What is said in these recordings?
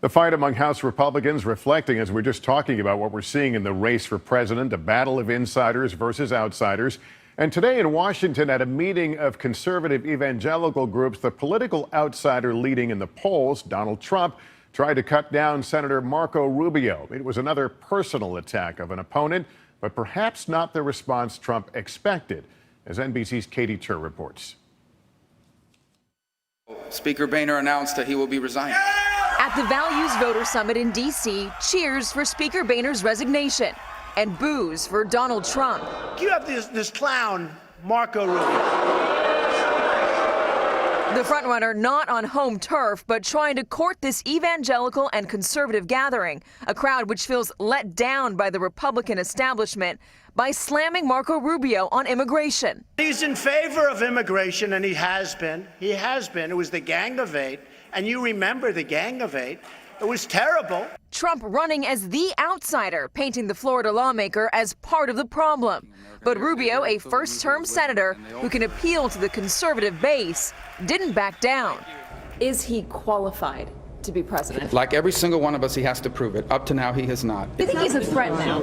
The fight among House Republicans reflecting, as we're just talking about, what we're seeing in the race for president, a battle of insiders versus outsiders. And today in Washington, at a meeting of conservative evangelical groups, the political outsider leading in the polls, Donald Trump, tried to cut down Senator Marco Rubio. It was another personal attack of an opponent, but perhaps not the response Trump expected, as NBC's Katie Tur reports. Speaker Boehner announced that he will be resigning. At the Values Voter Summit in D.C., cheers for Speaker Boehner's resignation and boos for Donald Trump. You have this clown, Marco Rubio. The frontrunner not on home turf, but trying to court this evangelical and conservative gathering, a crowd which feels let down by the Republican establishment by slamming Marco Rubio on immigration. He's in favor of immigration, and he has been. He has been. It was the Gang of Eight, and you remember the Gang of Eight. It was terrible. Trump running as the outsider, painting the Florida lawmaker as part of the problem. But Rubio, a first-term senator who can appeal to the conservative base, didn't back down. Is he qualified to be president? Like every single one of us, he has to prove it. Up to now, he has not. Do you think he's a threat now?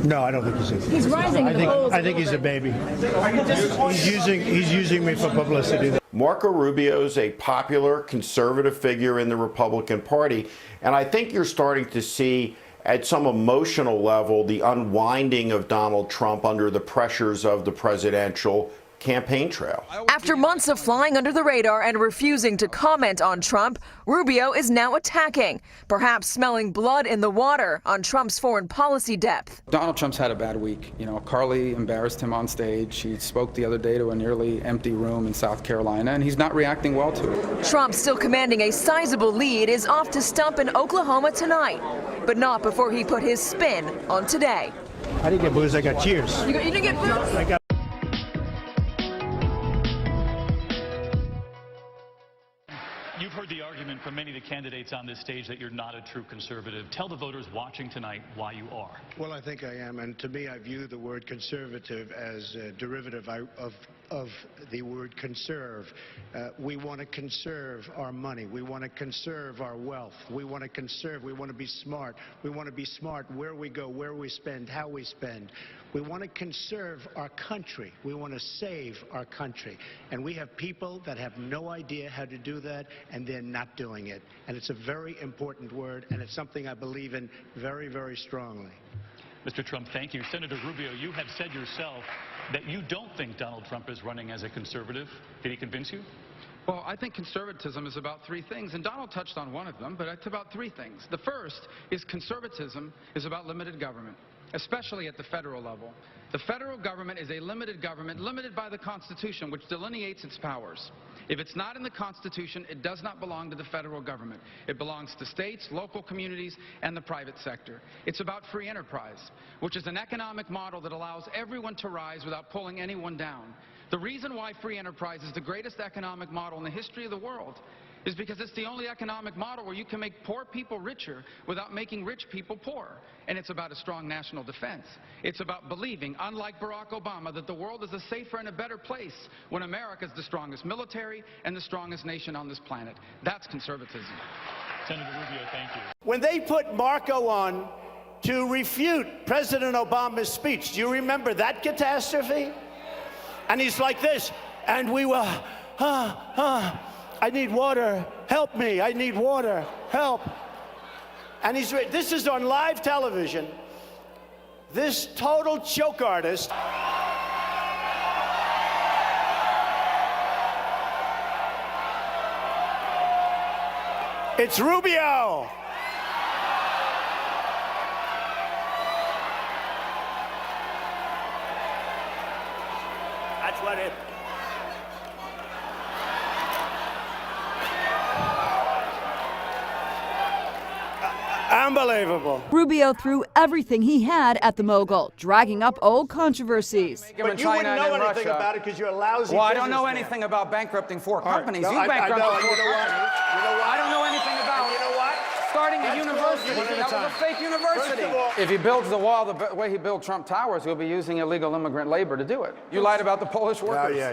No, I don't think he's a. He's rising in the polls. I think he's a baby. He's using me for publicity. Marco Rubio is a popular conservative figure in the Republican Party, and I think you're starting to see at some emotional level the unwinding of Donald Trump under the pressures of the presidential campaign trail. After months of flying under the radar and refusing to comment on Trump, Rubio is now attacking, perhaps smelling blood in the water on Trump's foreign policy depth. Donald Trump's had a bad week. You know, Carly embarrassed him on stage. She spoke the other day to a nearly empty room in South Carolina, and he's not reacting well to it. Trump, still commanding a sizable lead, is off to stump in Oklahoma tonight, but not before he put his spin on today. I didn't get booze. I got cheers. You didn't get booze? I got. You've heard the argument from many of the candidates on this stage that you're not a true conservative. Tell the voters watching tonight why you are. Well, I think I am, and to me, I view the word conservative as a derivative of the word conserve. We want to conserve our money. We want to conserve our wealth. We want to conserve. We want to be smart. We want to be smart where we go, where we spend, how we spend. We want to conserve our country. We want to save our country. And we have people that have no idea how to do that, and they're not doing it. And it's a very important word, and it's something I believe in very, very strongly. Mr. Trump, thank you. Senator Rubio, you have said yourself that you don't think Donald Trump is running as a conservative. Did he convince you? Well, I think conservatism is about three things, and Donald touched on one of them, but it's about three things. The first is conservatism is about limited government, especially at the federal level. The federal government is a limited government, limited by the Constitution, which delineates its powers. If it's not in the Constitution, it does not belong to the federal government. It belongs to states, local communities, and the private sector. It's about free enterprise, which is an economic model that allows everyone to rise without pulling anyone down. The reason why free enterprise is the greatest economic model in the history of the world is because it's the only economic model where you can make poor people richer without making rich people poor. And it's about a strong national defense. It's about believing, unlike Barack Obama, that the world is a safer and a better place when America is the strongest military and the strongest nation on this planet. That's conservatism. Senator Rubio, thank you. When they put Marco on to refute President Obama's speech, do you remember that catastrophe? And he's like this, and we were, I need water, help me, I need water, help. And this is on live television. This total joke artist. It's Rubio. That's what it. Unbelievable. Rubio threw everything he had at the mogul, dragging up old controversies. But you wouldn't know anything about it because you're a lousy Well, I don't know businessman. anything about bankrupting four companies. No, You bankrupted four companies. You know what? I don't know anything about You know what? starting a university. That was a fake university. If he builds the wall the way he built Trump Towers, he'll be using illegal immigrant labor to do it. You lied about the Polish workers. Yeah.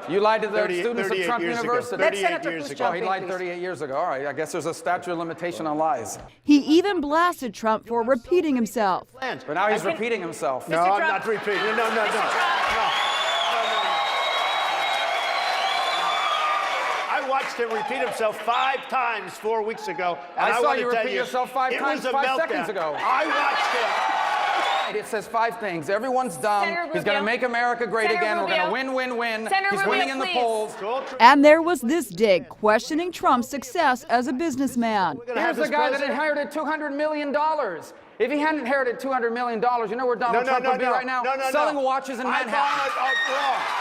You lied to the students of Trump University. 38 years ago. Oh, he lied 38 years ago. All right, I guess there's a statute of limitation on lies. He even blasted Trump for repeating himself. But now he's repeating himself. No, I'm not repeating. No. I watched him repeat himself 5 times 4 weeks ago. And I saw you repeat yourself 5 times 5 seconds ago. I watched him. It says 5 things. Everyone's dumb. He's going to make America great again. We're going to win, win, win. He's winning in the polls. And there was this dig, questioning Trump's success as a businessman. Here's the guy that inherited $200 million. If he hadn't inherited $200 million, you know where Donald Trump would be right now? Selling watches in Manhattan.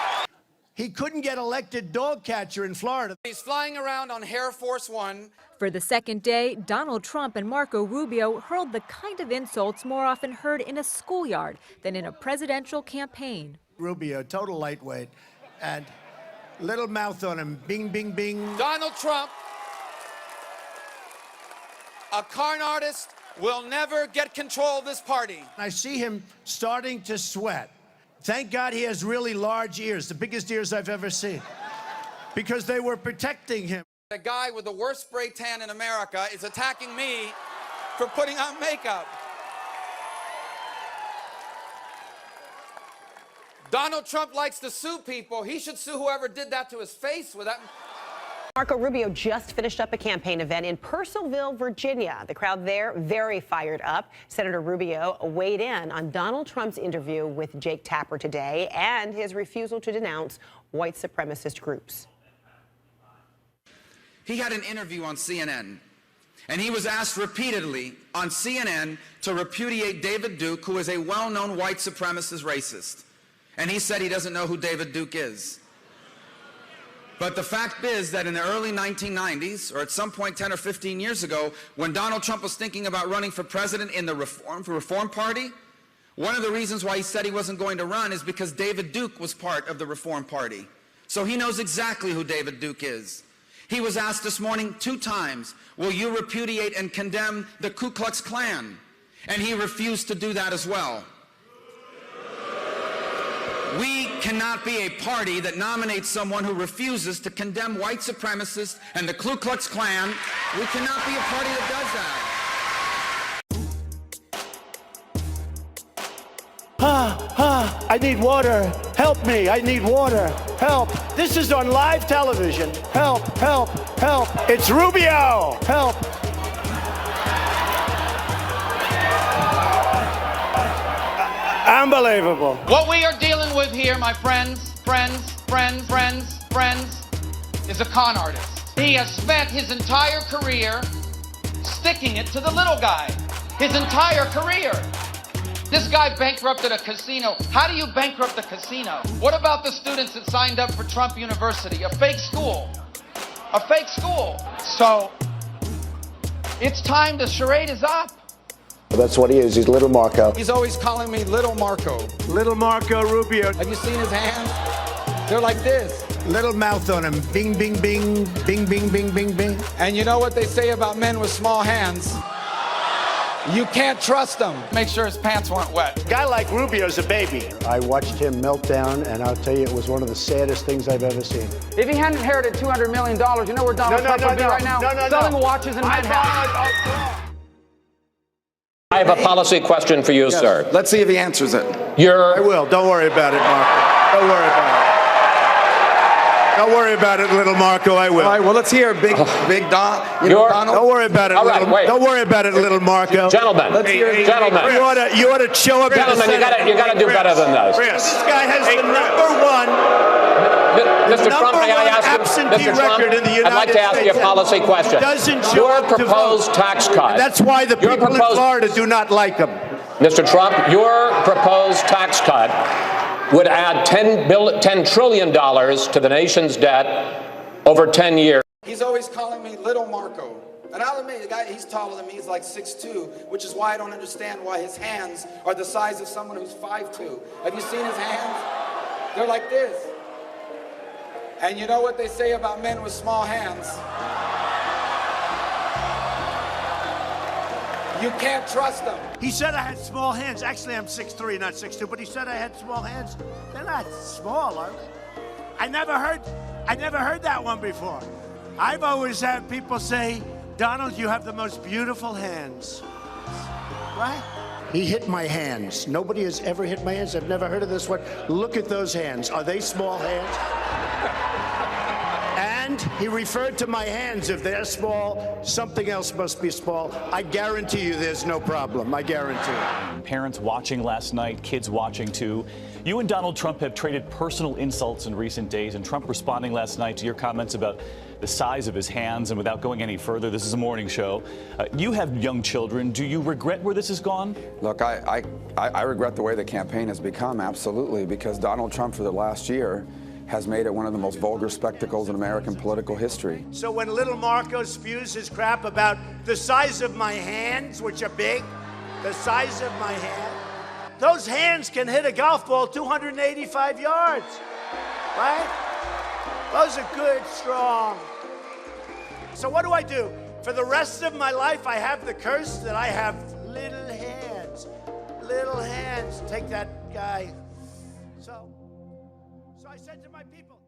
He couldn't get elected dog catcher in Florida. He's flying around on Air Force One. For the second day, Donald Trump and Marco Rubio hurled the kind of insults more often heard in a schoolyard than in a presidential campaign. Rubio, total lightweight, and little mouth on him. Bing, bing, bing. Donald Trump, a con artist, will never get control of this party. I see him starting to sweat. Thank God he has really large ears, the biggest ears I've ever seen, because they were protecting him. The guy with the worst spray tan in America is attacking me for putting on makeup. Donald Trump likes to sue people. He should sue whoever did that to his face with that. Marco Rubio just finished up a campaign event in Purcellville, Virginia. The crowd there very fired up. Senator Rubio weighed in on Donald Trump's interview with Jake Tapper today and his refusal to denounce white supremacist groups. He had an interview on CNN, and he was asked repeatedly on CNN to repudiate David Duke, who is a well-known white supremacist racist. And he said he doesn't know who David Duke is. But the fact is that in the early 1990s, or at some point 10 or 15 years ago, when Donald Trump was thinking about running for president in the Reform Party, one of the reasons why he said he wasn't going to run is because David Duke was part of the Reform Party. So he knows exactly who David Duke is. He was asked this morning 2 times, will you repudiate and condemn the Ku Klux Klan? And he refused to do that as well. We cannot be a party that nominates someone who refuses to condemn white supremacists and the Ku Klux Klan. We cannot be a party that does that. I need water. Help me. I need water. Help. This is on live television. Help, help, help. It's Rubio. Help. Unbelievable. What we are dealing with here, my friends, is a con artist. He has spent his entire career sticking it to the little guy. His entire career. This guy bankrupted a casino. How do you bankrupt a casino? What about the students that signed up for Trump University? A fake school. A fake school. So, it's time. The charade is up. That's what he is. He's Little Marco. He's always calling me Little Marco. Little Marco Rubio. Have you seen his hands? They're like this. Little mouth on him. Bing, bing, bing. Bing, bing, bing, bing, bing. And you know what they say about men with small hands? You can't trust them. Make sure his pants weren't wet. A guy like Rubio's a baby. I watched him melt down, and I'll tell you, it was one of the saddest things I've ever seen. If he hadn't inherited $200 million, you know where Donald Trump would be right now? Selling watches in Manhattan. I have a policy question for you, sir. Let's see if he answers it. I will. Don't worry about it, Marco. Don't worry about it. Don't worry about it, Little Marco. I will. All right, well, let's hear Big Don. Donald. Don't worry about it, Don't worry about it, Little Marco. Gentlemen, gentlemen. You ought to show up. Gentlemen, you got to do better than this. This guy has the number one. Mr. Trump, may I ask you, Mr. Trump, I'd like to ask you a policy question. Your proposed tax cut. That's why the people in Florida do not like him. Mr. Trump, your proposed tax cut would add $10 trillion to the nation's debt over 10 years. He's always calling me Little Marco. And I'll admit, the guy, he's taller than me. He's like 6'2", which is why I don't understand why his hands are the size of someone who's 5'2". Have you seen his hands? They're like this. And you know what they say about men with small hands? You can't trust them. He said I had small hands. Actually, I'm 6'3", not 6'2", but he said I had small hands. They're not small, are they? I never heard that one before. I've always had people say, Donald, you have the most beautiful hands. Right? He hit my hands. Nobody has ever hit my hands. I've never heard of this one. Look at those hands. Are they small hands? And he referred to my hands. If they're small, something else must be small. I guarantee you there's no problem. I guarantee it. Parents watching last night, kids watching too. You and Donald Trump have traded personal insults in recent days, and Trump responding last night to your comments about the size of his hands. And without going any further, this is a morning show. You have young children. Do you regret where this has gone? Look, I regret the way the campaign has become, absolutely, because Donald Trump for the last year has made it one of the most vulgar spectacles in American political history. So when little Marco spews his crap about the size of my hands, which are big, the size of my hand, those hands can hit a golf ball 285 yards, right? Those are good, strong. So what do I do? For the rest of my life, I have the curse that I have little hands. Little hands. Take that guy. So I said to my people,